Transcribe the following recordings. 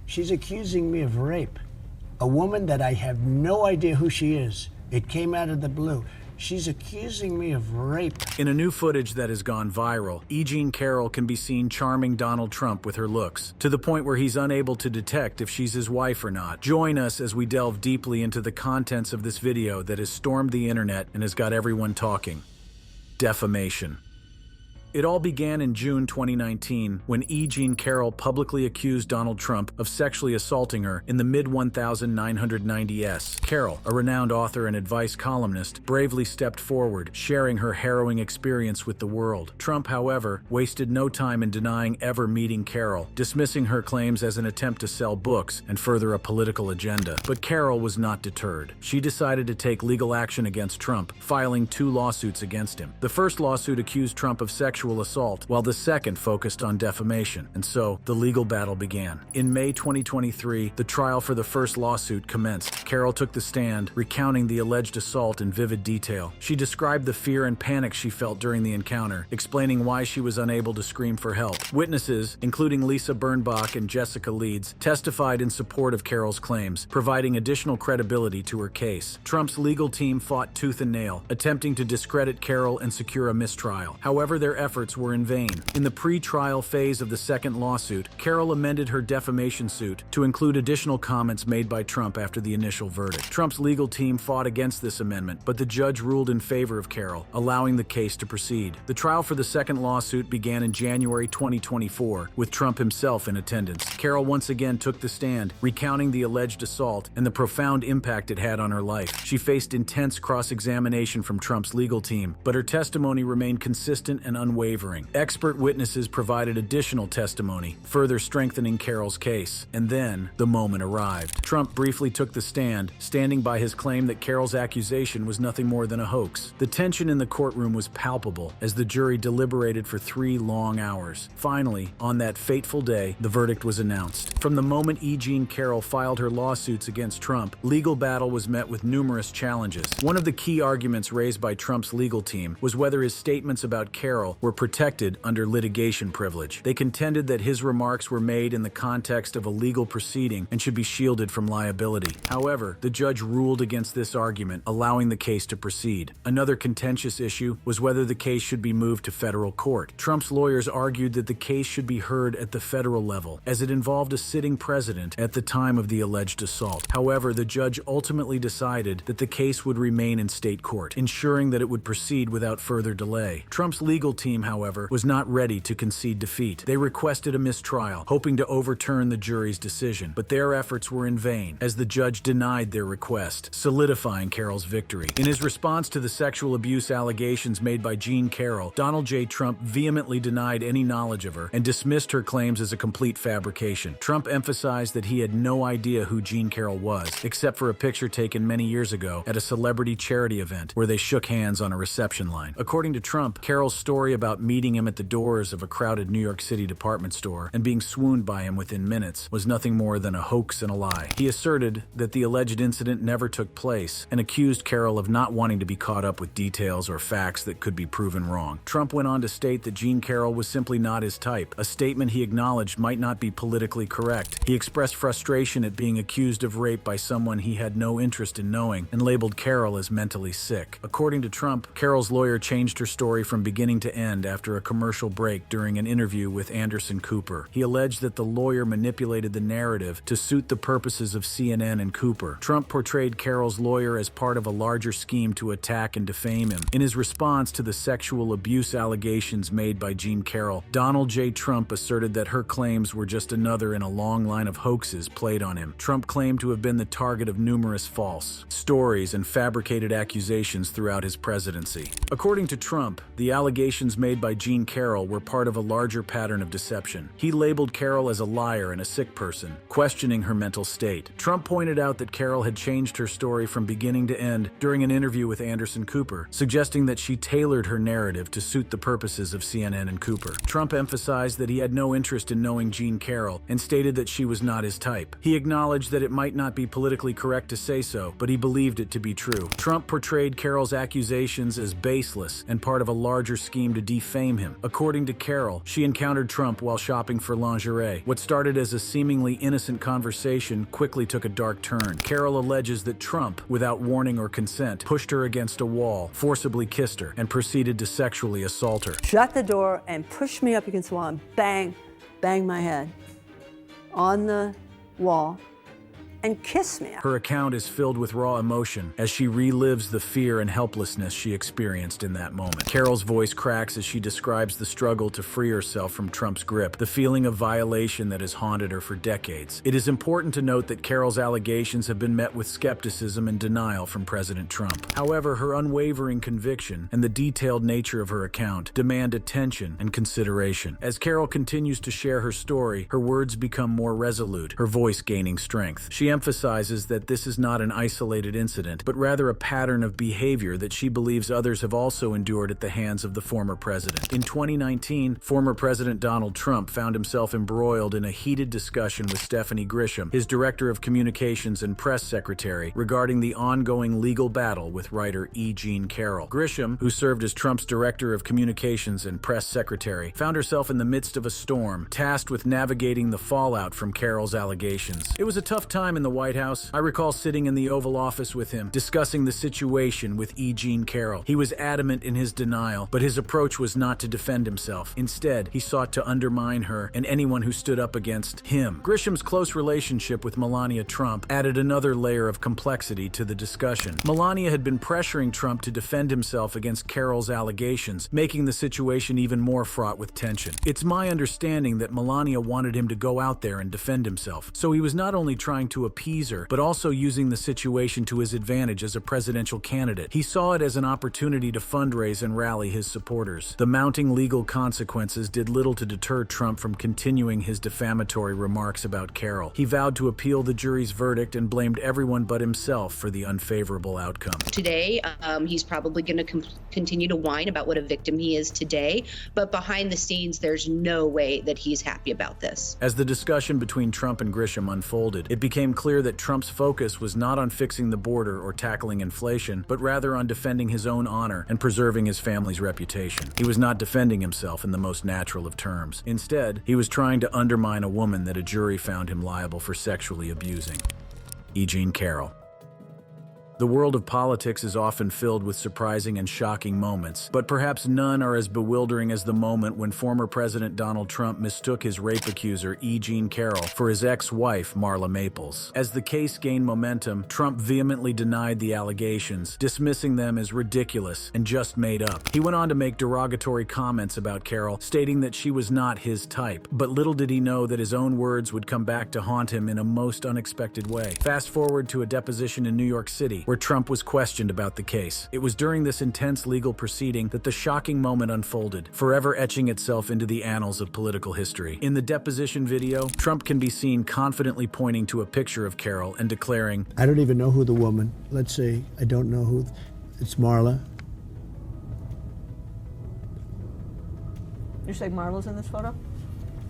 She's accusing me of rape. A woman that I have no idea who she is. It came out of the blue. She's accusing me of rape. In a new footage that has gone viral, Jean Carroll can be seen charming Donald Trump with her looks, to the point where he's unable to detect if she's his wife or not. Join us as we delve deeply into the contents of this video that has stormed the internet and has got everyone talking. Defamation. It all began in June 2019 when Jean Carroll publicly accused Donald Trump of sexually assaulting her in the mid-1990s. Carroll, a renowned author and advice columnist, bravely stepped forward, sharing her harrowing experience with the world. Trump, however, wasted no time in denying ever meeting Carroll, dismissing her claims as an attempt to sell books and further a political agenda. But Carroll was not deterred. She decided to take legal action against Trump, filing 2 lawsuits against him. The first lawsuit accused Trump of sexual assault, while the second focused on defamation, and so the legal battle began. In May 2023, the trial for the first lawsuit commenced. Carroll took the stand, recounting the alleged assault in vivid detail. She described the fear and panic she felt during the encounter, explaining why she was unable to scream for help. Witnesses, including Lisa Birnbach and Jessica Leeds, testified in support of Carroll's claims, providing additional credibility to her case. Trump's legal team fought tooth and nail, attempting to discredit Carroll and secure a mistrial. However, their efforts were in vain. In the pre-trial phase of the second lawsuit, Carroll amended her defamation suit to include additional comments made by Trump after the initial verdict. Trump's legal team fought against this amendment, but the judge ruled in favor of Carroll, allowing the case to proceed. The trial for the second lawsuit began in January 2024, with Trump himself in attendance. Carroll once again took the stand, recounting the alleged assault and the profound impact it had on her life. She faced intense cross-examination from Trump's legal team, but her testimony remained consistent and unwavering. Expert witnesses provided additional testimony, further strengthening Carroll's case. And then, the moment arrived. Trump briefly took the stand, standing by his claim that Carroll's accusation was nothing more than a hoax. The tension in the courtroom was palpable as the jury deliberated for 3 long hours. Finally, on that fateful day, the verdict was announced. From the moment Jean Carroll filed her lawsuits against Trump, legal battle was met with numerous challenges. One of the key arguments raised by Trump's legal team was whether his statements about Carroll were protected under litigation privilege. They contended that his remarks were made in the context of a legal proceeding and should be shielded from liability. However, the judge ruled against this argument, allowing the case to proceed. Another contentious issue was whether the case should be moved to federal court. Trump's lawyers argued that the case should be heard at the federal level, as it involved a sitting president at the time of the alleged assault. However, the judge ultimately decided that the case would remain in state court, ensuring that it would proceed without further delay. Trump's legal team, however, was not ready to concede defeat. They requested a mistrial, hoping to overturn the jury's decision, but their efforts were in vain, as the judge denied their request, solidifying Carroll's victory. In his response to the sexual abuse allegations made by Jean Carroll, Donald J. Trump vehemently denied any knowledge of her and dismissed her claims as a complete fabrication. Trump emphasized that he had no idea who Jean Carroll was, except for a picture taken many years ago at a celebrity charity event where they shook hands on a reception line. According to Trump, Carroll's story about meeting him at the doors of a crowded New York City department store and being swooned by him within minutes was nothing more than a hoax and a lie. He asserted that the alleged incident never took place and accused Carroll of not wanting to be caught up with details or facts that could be proven wrong. Trump went on to state that Jean Carroll was simply not his type, a statement he acknowledged might not be politically correct. He expressed frustration at being accused of rape by someone he had no interest in knowing and labeled Carroll as mentally sick. According to Trump, Carroll's lawyer changed her story from beginning to end after a commercial break during an interview with Anderson Cooper. He alleged that the lawyer manipulated the narrative to suit the purposes of CNN and Cooper. Trump portrayed Carroll's lawyer as part of a larger scheme to attack and defame him. In his response to the sexual abuse allegations made by Jean Carroll, Donald J. Trump asserted that her claims were just another in a long line of hoaxes played on him. Trump claimed to have been the target of numerous false stories and fabricated accusations throughout his presidency. According to Trump, the allegations made by Jean Carroll were part of a larger pattern of deception. He labeled Carroll as a liar and a sick person, questioning her mental state. Trump pointed out that Carroll had changed her story from beginning to end during an interview with Anderson Cooper, suggesting that she tailored her narrative to suit the purposes of CNN and Cooper. Trump emphasized that he had no interest in knowing Jean Carroll and stated that she was not his type. He acknowledged that it might not be politically correct to say so, but he believed it to be true. Trump portrayed Carroll's accusations as baseless and part of a larger scheme to defame him. According to Carroll, she encountered Trump while shopping for lingerie. What started as a seemingly innocent conversation quickly took a dark turn. Carroll alleges that Trump, without warning or consent, pushed her against a wall, forcibly kissed her, and proceeded to sexually assault her. Shut the door and pushed me up against the wall and bang my head on the wall and kiss me. Her account is filled with raw emotion as she relives the fear and helplessness she experienced in that moment. Carroll's voice cracks as she describes the struggle to free herself from Trump's grip, the feeling of violation that has haunted her for decades. It is important to note that Carroll's allegations have been met with skepticism and denial from President Trump. However, her unwavering conviction and the detailed nature of her account demand attention and consideration. As Carroll continues to share her story, her words become more resolute, her voice gaining strength. She emphasizes that this is not an isolated incident, but rather a pattern of behavior that she believes others have also endured at the hands of the former president. In 2019, former President Donald Trump found himself embroiled in a heated discussion with Stephanie Grisham, his director of communications and press secretary, regarding the ongoing legal battle with writer E. Jean Carroll. Grisham, who served as Trump's director of communications and press secretary, found herself in the midst of a storm, tasked with navigating the fallout from Carroll's allegations. It was a tough time in the White House. I recall sitting in the Oval Office with him, discussing the situation with E. Jean Carroll. He was adamant in his denial, but his approach was not to defend himself. Instead, he sought to undermine her and anyone who stood up against him. Grisham's close relationship with Melania Trump added another layer of complexity to the discussion. Melania had been pressuring Trump to defend himself against Carroll's allegations, making the situation even more fraught with tension. It's my understanding that Melania wanted him to go out there and defend himself, so he was not only trying to appease her, but also using the situation to his advantage as a presidential candidate. He saw it as an opportunity to fundraise and rally his supporters. The mounting legal consequences did little to deter Trump from continuing his defamatory remarks about Carroll. He vowed to appeal the jury's verdict and blamed everyone but himself for the unfavorable outcome. Today, he's probably going to continue to whine about what a victim he is today, but behind the scenes, there's no way that he's happy about this. As the discussion between Trump and Grisham unfolded, it became clear that Trump's focus was not on fixing the border or tackling inflation, but rather on defending his own honor and preserving his family's reputation. He was not defending himself in the most natural of terms. Instead, he was trying to undermine a woman that a jury found him liable for sexually abusing. E. Jean Carroll. The world of politics is often filled with surprising and shocking moments, but perhaps none are as bewildering as the moment when former President Donald Trump mistook his rape accuser, E. Jean Carroll, for his ex-wife, Marla Maples. As the case gained momentum, Trump vehemently denied the allegations, dismissing them as ridiculous and just made up. He went on to make derogatory comments about Carroll, stating that she was not his type, but little did he know that his own words would come back to haunt him in a most unexpected way. Fast forward to a deposition in New York City, where Trump was questioned about the case. It was during this intense legal proceeding that the shocking moment unfolded, forever etching itself into the annals of political history. In the deposition video, Trump can be seen confidently pointing to a picture of Carroll and declaring, I don't even know who the woman, let's say, I don't know who, it's Marla. You say Marla's in this photo?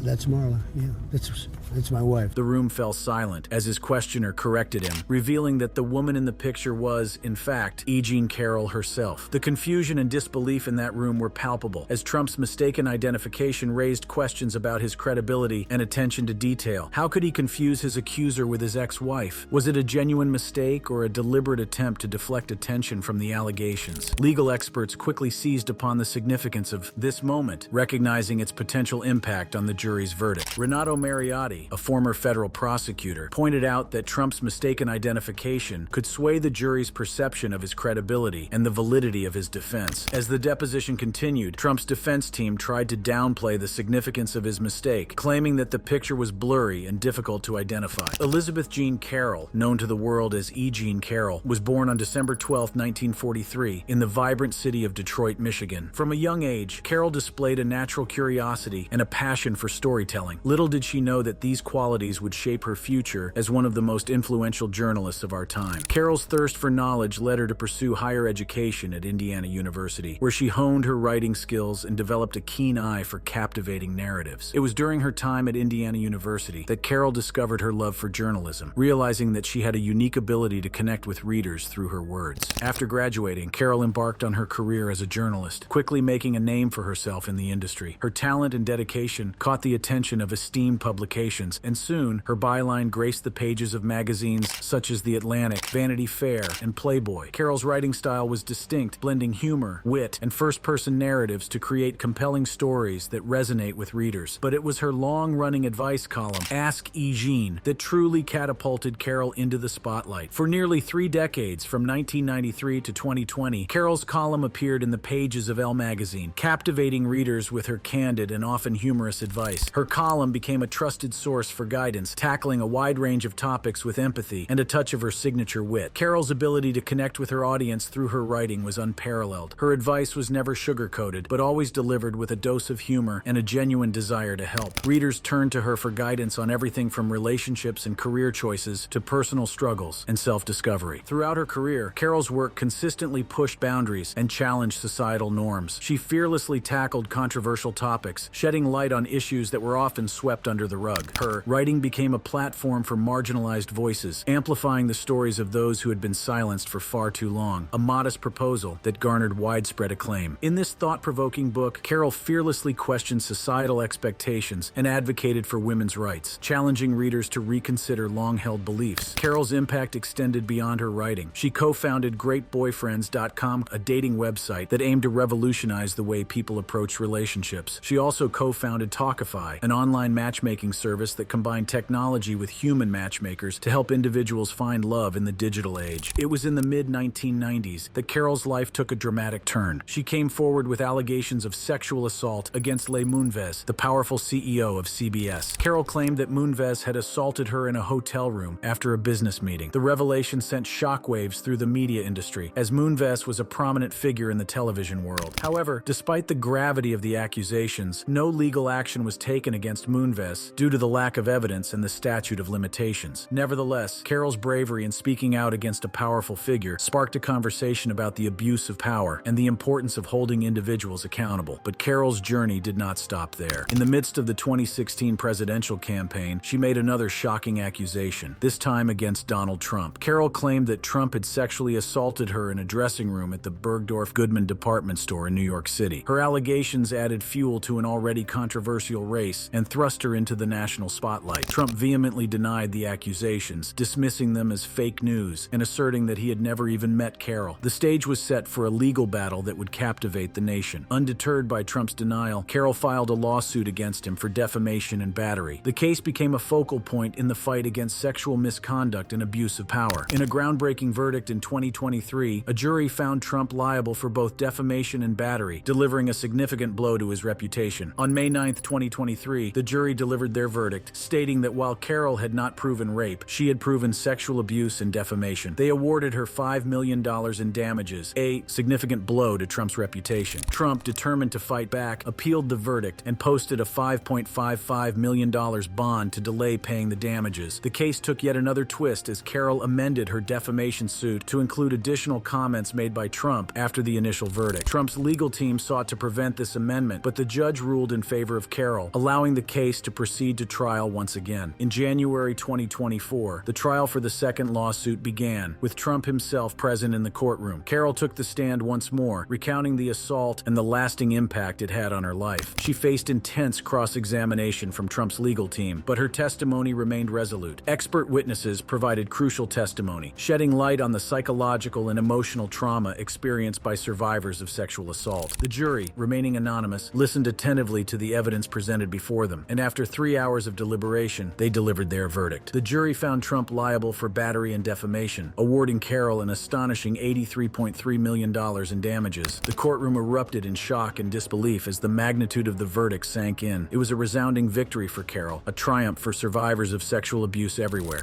That's Marla, yeah, that's my wife. The room fell silent as his questioner corrected him, revealing that the woman in the picture was, in fact, E. Jean Carroll herself. The confusion and disbelief in that room were palpable, as Trump's mistaken identification raised questions about his credibility and attention to detail. How could he confuse his accuser with his ex-wife? Was it a genuine mistake or a deliberate attempt to deflect attention from the allegations? Legal experts quickly seized upon the significance of this moment, recognizing its potential impact on the jury's verdict. Renato Mariotti, a former federal prosecutor, pointed out that Trump's mistaken identification could sway the jury's perception of his credibility and the validity of his defense. As the deposition continued, Trump's defense team tried to downplay the significance of his mistake, claiming that the picture was blurry and difficult to identify. Elizabeth Jean Carroll, known to the world as E. Jean Carroll, was born on December 12, 1943, in the vibrant city of Detroit, Michigan. From a young age, Carroll displayed a natural curiosity and a passion for storytelling. Little did she know that these qualities would shape her future as one of the most influential journalists of our time. Carroll's thirst for knowledge led her to pursue higher education at Indiana University, where she honed her writing skills and developed a keen eye for captivating narratives. It was during her time at Indiana University that Carroll discovered her love for journalism, realizing that she had a unique ability to connect with readers through her words. After graduating, Carroll embarked on her career as a journalist, quickly making a name for herself in the industry. Her talent and dedication caught the attention of esteemed publications, and soon her byline graced the pages of magazines such as The Atlantic, Vanity Fair, and Playboy. Carroll's writing style was distinct, blending humor, wit, and first-person narratives to create compelling stories that resonate with readers. But it was her long-running advice column, Ask E. Jean, that truly catapulted Carroll into the spotlight. For nearly 3 decades, from 1993 to 2020, Carroll's column appeared in the pages of Elle magazine, captivating readers with her candid and often humorous advice. Her column became a trusted source for guidance, tackling a wide range of topics with empathy and a touch of her signature wit. Carroll's ability to connect with her audience through her writing was unparalleled. Her advice was never sugar-coated, but always delivered with a dose of humor and a genuine desire to help. Readers turned to her for guidance on everything from relationships and career choices to personal struggles and self-discovery. Throughout her career, Carroll's work consistently pushed boundaries and challenged societal norms. She fearlessly tackled controversial topics, shedding light on issues that were often swept under the rug. Her writing became a platform for marginalized voices, amplifying the stories of those who had been silenced for far too long, a modest proposal that garnered widespread acclaim. In this thought-provoking book, Carroll fearlessly questioned societal expectations and advocated for women's rights, challenging readers to reconsider long-held beliefs. Carroll's impact extended beyond her writing. She co-founded GreatBoyfriends.com, a dating website that aimed to revolutionize the way people approach relationships. She also co-founded Talkify, an online matchmaking service that combined technology with human matchmakers to help individuals find love in the digital age. It was in the mid-1990s that Carroll's life took a dramatic turn. She came forward with allegations of sexual assault against Les Moonves, the powerful CEO of CBS. Carroll claimed that Moonves had assaulted her in a hotel room after a business meeting. The revelation sent shockwaves through the media industry, as Moonves was a prominent figure in the television world. However, despite the gravity of the accusations, no legal action was taken against Moonves due to the lack of evidence and the statute of limitations. Nevertheless, Carroll's bravery in speaking out against a powerful figure sparked a conversation about the abuse of power and the importance of holding individuals accountable. But Carroll's journey did not stop there. In the midst of the 2016 presidential campaign, she made another shocking accusation, this time against Donald Trump. Carroll claimed that Trump had sexually assaulted her in a dressing room at the Bergdorf Goodman department store in New York City. Her allegations added fuel to an already controversial race and thrust her into the national spotlight. Trump vehemently denied the accusations, dismissing them as fake news and asserting that he had never even met Carroll. The stage was set for a legal battle that would captivate the nation. Undeterred by Trump's denial, Carroll filed a lawsuit against him for defamation and battery. The case became a focal point in the fight against sexual misconduct and abuse of power. In a groundbreaking verdict in 2023, a jury found Trump liable for both defamation and battery, delivering a significant blow to his reputation. On May 9, 2023, the jury delivered their verdict, stating that while Carroll had not proven rape, she had proven sexual abuse and defamation. They awarded her $5 million in damages, a significant blow to Trump's reputation. Trump, determined to fight back, appealed the verdict and posted a $5.55 million bond to delay paying the damages. The case took yet another twist as Carroll amended her defamation suit to include additional comments made by Trump after the initial verdict. Trump's legal team sought to prevent this amendment, but the judge ruled in favor of Carroll, allowing the case to proceed to trial once again. In January 2024, the trial for the second lawsuit began, with Trump himself present in the courtroom. Carroll took the stand once more, recounting the assault and the lasting impact it had on her life. She faced intense cross-examination from Trump's legal team, but her testimony remained resolute. Expert witnesses provided crucial testimony, shedding light on the psychological and emotional trauma experienced by survivors of sexual assault. The jury, remaining anonymous, listened attentively to the evidence presented before them, and after 3 hours of deliberation, they delivered their verdict. The jury found Trump liable for battery and defamation, awarding Carroll an astonishing $83.3 million in damages. The courtroom erupted in shock and disbelief as the magnitude of the verdict sank in. It was a resounding victory for Carroll, a triumph for survivors of sexual abuse everywhere.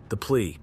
The plea: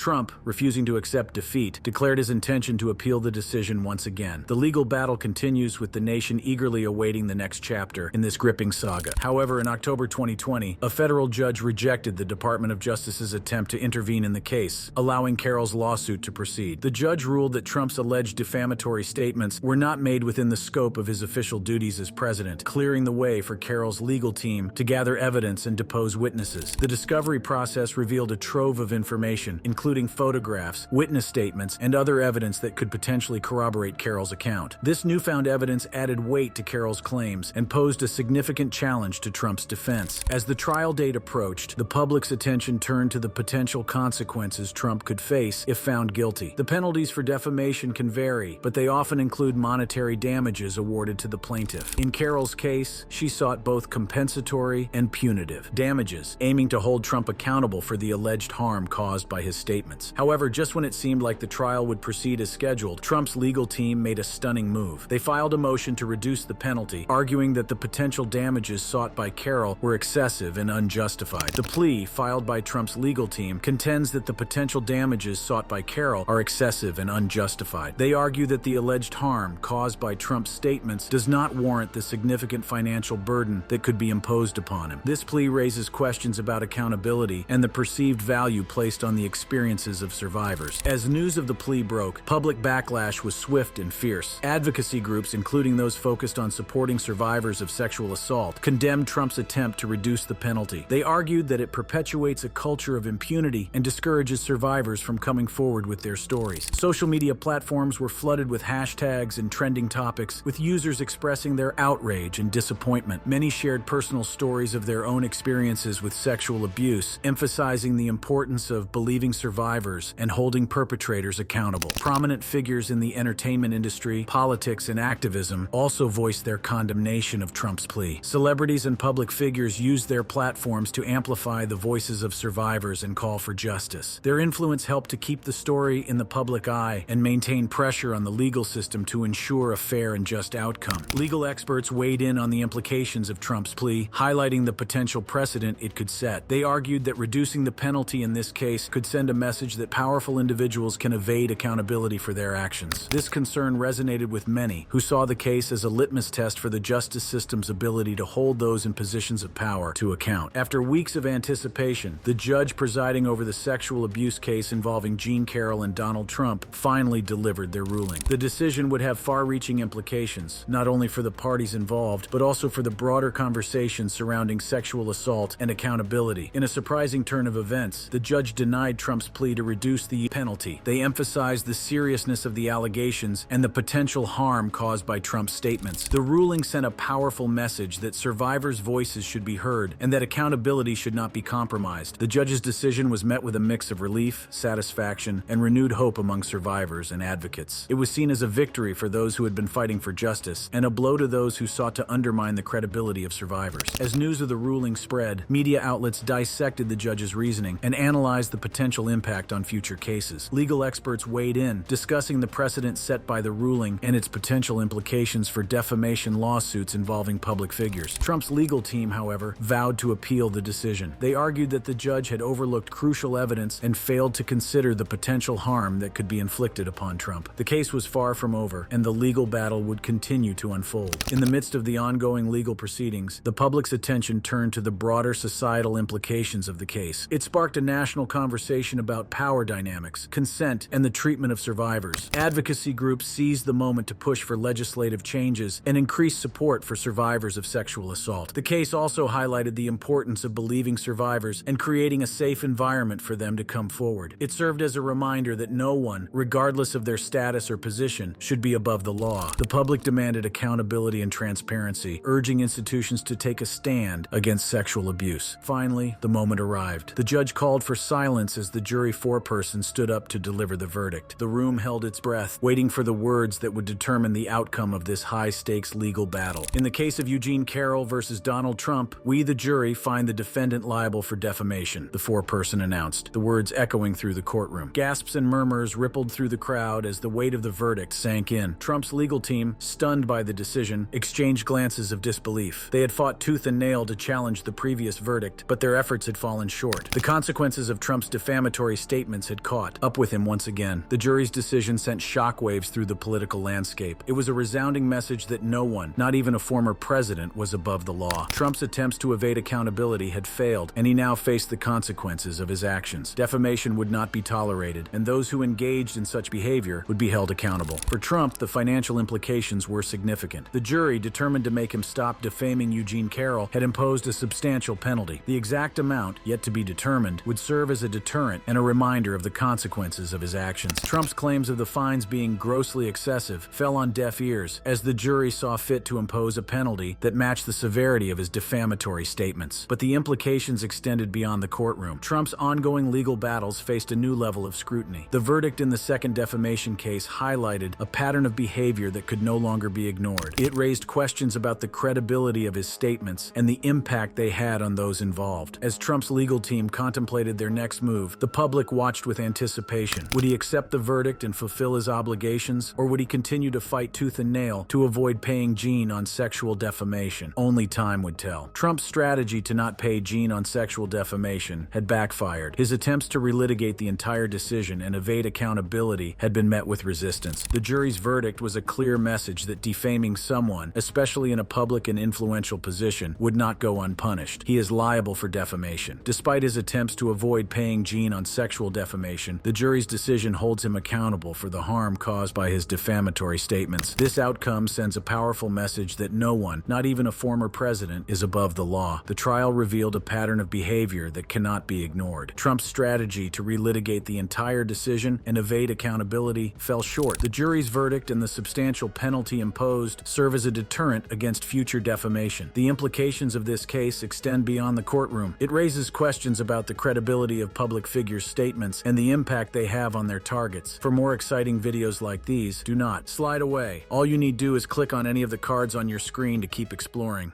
Trump, refusing to accept defeat, declared his intention to appeal the decision once again. The legal battle continues, with the nation eagerly awaiting the next chapter in this gripping saga. However, in October 2020, a federal judge rejected the Department of Justice's attempt to intervene in the case, allowing Carroll's lawsuit to proceed. The judge ruled that Trump's alleged defamatory statements were not made within the scope of his official duties as president, clearing the way for Carroll's legal team to gather evidence and depose witnesses. The discovery process revealed a trove of information, including photographs, witness statements, and other evidence that could potentially corroborate Carroll's account. This newfound evidence added weight to Carroll's claims and posed a significant challenge to Trump's defense. As the trial date approached, the public's attention turned to the potential consequences Trump could face if found guilty. The penalties for defamation can vary, but they often include monetary damages awarded to the plaintiff. In Carroll's case, she sought both compensatory and punitive damages, aiming to hold Trump accountable for the alleged harm caused by his statements. However, just when it seemed like the trial would proceed as scheduled, Trump's legal team made a stunning move. They filed a motion to reduce the penalty, arguing that the potential damages sought by Carroll were excessive and unjustified. The plea, filed by Trump's legal team, contends that the potential damages sought by Carroll are excessive and unjustified. They argue that the alleged harm caused by Trump's statements does not warrant the significant financial burden that could be imposed upon him. This plea raises questions about accountability and the perceived value placed on the experiences of survivors. As news of the plea broke, public backlash was swift and fierce. Advocacy groups, including those focused on supporting survivors of sexual assault, condemned Trump's attempt to reduce the penalty. They argued that it perpetuates a culture of impunity and discourages survivors from coming forward with their stories. Social media platforms were flooded with hashtags and trending topics, with users expressing their outrage and disappointment. Many shared personal stories of their own experiences with sexual abuse, emphasizing the importance of believing survivors and holding perpetrators accountable. Prominent figures in the entertainment industry, politics, and activism also voiced their condemnation of Trump's plea. Celebrities and public figures used their platforms to amplify the voices of survivors and call for justice. Their influence helped to keep the story in the public eye and maintain pressure on the legal system to ensure a fair and just outcome. Legal experts weighed in on the implications of Trump's plea, highlighting the potential precedent it could set. They argued that reducing the penalty in this case could send a message that powerful individuals can evade accountability for their actions. This concern resonated with many, who saw the case as a litmus test for the justice system's ability to hold those in positions of power to account. After weeks of anticipation, the judge presiding over the sexual abuse case involving Jean Carroll and Donald Trump finally delivered their ruling. The decision would have far-reaching implications, not only for the parties involved, but also for the broader conversation surrounding sexual assault and accountability. In a surprising turn of events, the judge denied Trump's plea to reduce the penalty. They emphasized the seriousness of the allegations and the potential harm caused by Trump's statements. The ruling sent a powerful message that survivors' voices should be heard and that accountability should not be compromised. The judge's decision was met with a mix of relief, satisfaction, and renewed hope among survivors and advocates. It was seen as a victory for those who had been fighting for justice and a blow to those who sought to undermine the credibility of survivors. As news of the ruling spread, media outlets dissected the judge's reasoning and analyzed the potential impact on future cases. Legal experts weighed in, discussing the precedent set by the ruling and its potential implications for defamation lawsuits involving public figures. Trump's legal team, however, vowed to appeal the decision. They argued that the judge had overlooked crucial evidence and failed to consider the potential harm that could be inflicted upon Trump. The case was far from over, and the legal battle would continue to unfold. In the midst of the ongoing legal proceedings, the public's attention turned to the broader societal implications of the case. It sparked a national conversation about power dynamics, consent, and the treatment of survivors. Advocacy groups seized the moment to push for legislative changes and increase support for survivors of sexual assault. The case also highlighted the importance of believing survivors and creating a safe environment for them to come forward. It served as a reminder that no one, regardless of their status or position, should be above the law. The public demanded accountability and transparency, urging institutions to take a stand against sexual abuse. Finally, the moment arrived. The judge called for silence as the jury foreperson stood up to deliver the verdict. The room held its breath, waiting for the words that would determine the outcome of this high-stakes legal battle. In the case of Eugene Carroll versus Donald Trump, we, the jury, find the defendant liable for defamation, the foreperson announced, the words echoing through the courtroom. Gasps and murmurs rippled through the crowd as the weight of the verdict sank in. Trump's legal team, stunned by the decision, exchanged glances of disbelief. They had fought tooth and nail to challenge the previous verdict, but their efforts had fallen short. The consequences of Trump's defamatory defamatory statements had caught up with him once again. The jury's decision sent shockwaves through the political landscape. It was a resounding message that no one, not even a former president, was above the law. Trump's attempts to evade accountability had failed, and he now faced the consequences of his actions. Defamation would not be tolerated, and those who engaged in such behavior would be held accountable. For Trump, the financial implications were significant. The jury, determined to make him stop defaming Eugene Carroll, had imposed a substantial penalty. The exact amount, yet to be determined, would serve as a deterrent and a reminder of the consequences of his actions. Trump's claims of the fines being grossly excessive fell on deaf ears as the jury saw fit to impose a penalty that matched the severity of his defamatory statements. But the implications extended beyond the courtroom. Trump's ongoing legal battles faced a new level of scrutiny. The verdict in the second defamation case highlighted a pattern of behavior that could no longer be ignored. It raised questions about the credibility of his statements and the impact they had on those involved. As Trump's legal team contemplated their next move, the public watched with anticipation. Would he accept the verdict and fulfill his obligations, or would he continue to fight tooth and nail to avoid paying Gene on sexual defamation? Only time would tell. Trump's strategy to not pay Gene on sexual defamation had backfired. His attempts to relitigate the entire decision and evade accountability had been met with resistance. The jury's verdict was a clear message that defaming someone, especially in a public and influential position, would not go unpunished. He is liable for defamation. Despite his attempts to avoid paying Gene on sexual defamation, the jury's decision holds him accountable for the harm caused by his defamatory statements. This outcome sends a powerful message that no one, not even a former president, is above the law. The trial revealed a pattern of behavior that cannot be ignored. Trump's strategy to relitigate the entire decision and evade accountability fell short. The jury's verdict and the substantial penalty imposed serve as a deterrent against future defamation. The implications of this case extend beyond the courtroom. It raises questions about the credibility of public figures' statements and the impact they have on their targets. For more exciting videos like these, do not slide away. All you need to do is click on any of the cards on your screen to keep exploring.